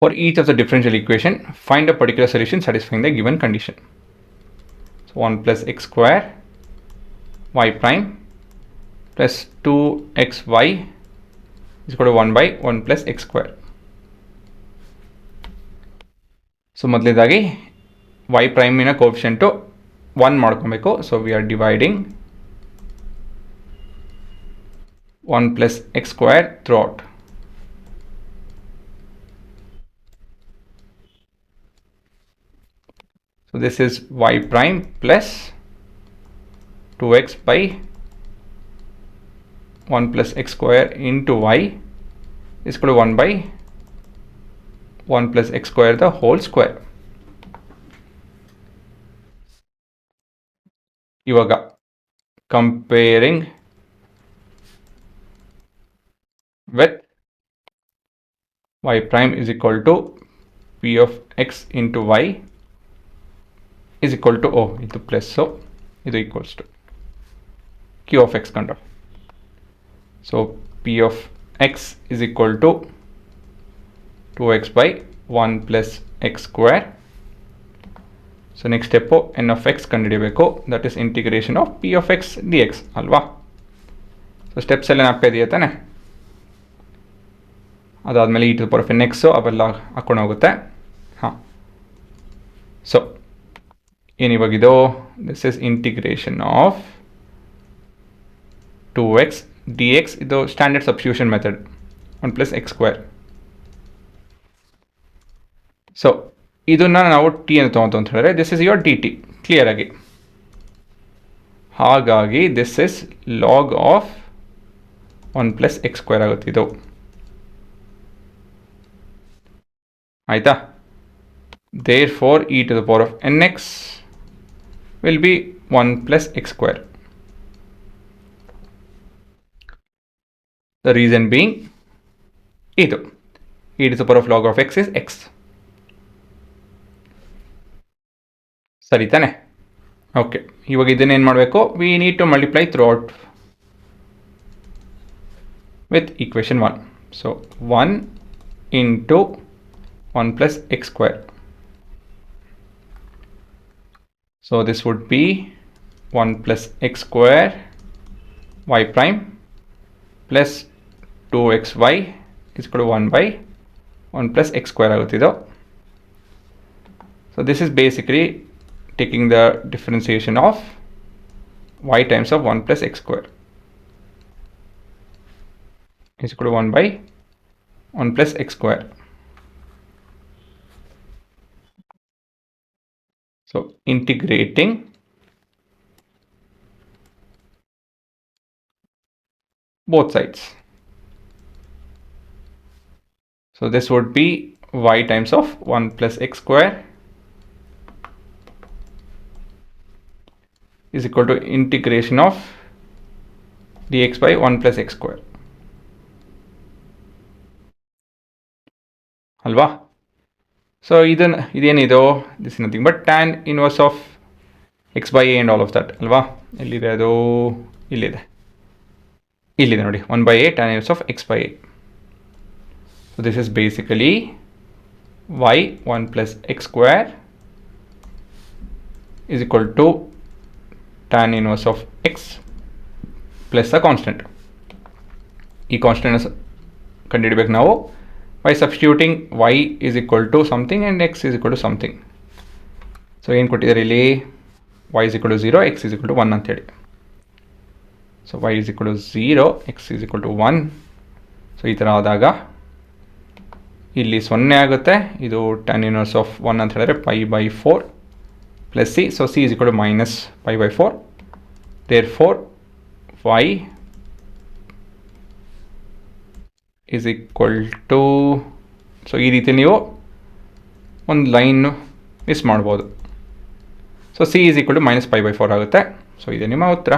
For each of the differential equation, find a particular solution satisfying the given condition. So 1 plus x square y prime plus 2xy is equal to 1 by 1 plus x square. So ಮೊದಲನೇದಾಗಿ y prime ನ coefficient 1 ಮಾಡ್ಕೊಬೇಕು. So we are dividing 1 plus x square throughout. So this is y prime plus 2x by 1 plus x square into y is equal to 1 by 1 plus x square the whole square. ಇವಾಗ comparing with y prime is equal to p of x into y is equal to ಇದು plus ಇದು equals to q of x ಕಂಡು. So p of x is equal to 2x by 1 plus x square. So next step n of x ಕಂಡುಹಿಡಿಯಬೇಕು, that is integration of p of x dx ಅಲ್ವಾ. So steps ಎಲ್ಲ ನಾಪ್ತಾ ಇದೆಯಾ ತಾನೆ. ಅದಾದಮೇಲೆ e to the power of nx ಅವೆಲ್ಲ ಹಾಕೊಂಡು ಹೋಗುತ್ತೆ. ಹಾಂ, ಸೊ ಏನಿವಾಗಿದು, this is integration of 2x dx. ಇದು standard substitution method, 1 plus x square. So ಇದನ್ನು ನಾವು ಟಿ ಅಂತ ತೊಗೊಂತು ಅಂತ ಹೇಳಿದ್ರೆ this is your D T clear ಆಗಿ. ಹಾಗಾಗಿ this is log of 1 plus x square ಆಗುತ್ತೆ ಇದು. ಆಯಿತಾ. therefore e to the power of nx will be 1 plus x square. The reason being ಇದು e to the power of log of x is x. ಸರಿ ತಾನೆ. Okay, ಇವಾಗ ಇದನ್ನೇನು ಮಾಡಬೇಕು, we need to multiply throughout with equation 1. So 1 into 1 plus x square. So this would be 1 plus x square y prime plus 2xy is equal to 1 by 1 plus x square ಆಗುತ್ತಿದ್ದು. So this is basically taking the differentiation of y times of 1 plus x square is equal to 1 by 1 plus x square. So integrating both sides. So this would be y times of 1 plus x square is equal to integration of dx by 1 plus x square. ಅಲ್ವಾ. So ಇದೇನಿದು, this is nothing but tan inverse of X by A and all of that ಅಲ್ವಾ. ಎಲ್ಲಿದೆ ಅದು, ಇಲ್ಲಿದೆ ನೋಡಿ, 1 by a tan inverse of x by a. So this is basically y 1 plus x square is equal to tan inverse of x plus a constant. ಈ constant ಕಂಡುಹಿಡಬೇಕು ನಾವು by substituting y is equal to something and x is equal to something. So ಏನು ಕೊಟ್ಟಿದ್ದಾರೆ ಇಲ್ಲಿ, y is equal to 0, x is equal to 1 ಅಂತೇಳಿ. So y is equal to 0, x is equal to 1. So ಈ ಥರ ಆದಾಗ ಇಲ್ಲಿ 0 ಆಗುತ್ತೆ, ಇದು tan inverse of 1 ಅಂತ ಹೇಳಿದ್ರೆ pi by 4 plus c. So c is equal to minus pi by 4. therefore y is equal to, so ಈ ರೀತಿ ನೀವು ಒಂದು ಲೈನ್ ಮಿಸ್ ಮಾಡ್ಬೋದು. So c is equal to minus pi by 4 ಆಗುತ್ತೆ. So ಇದೆ ನಿಮ್ಮ ಉತ್ತರ.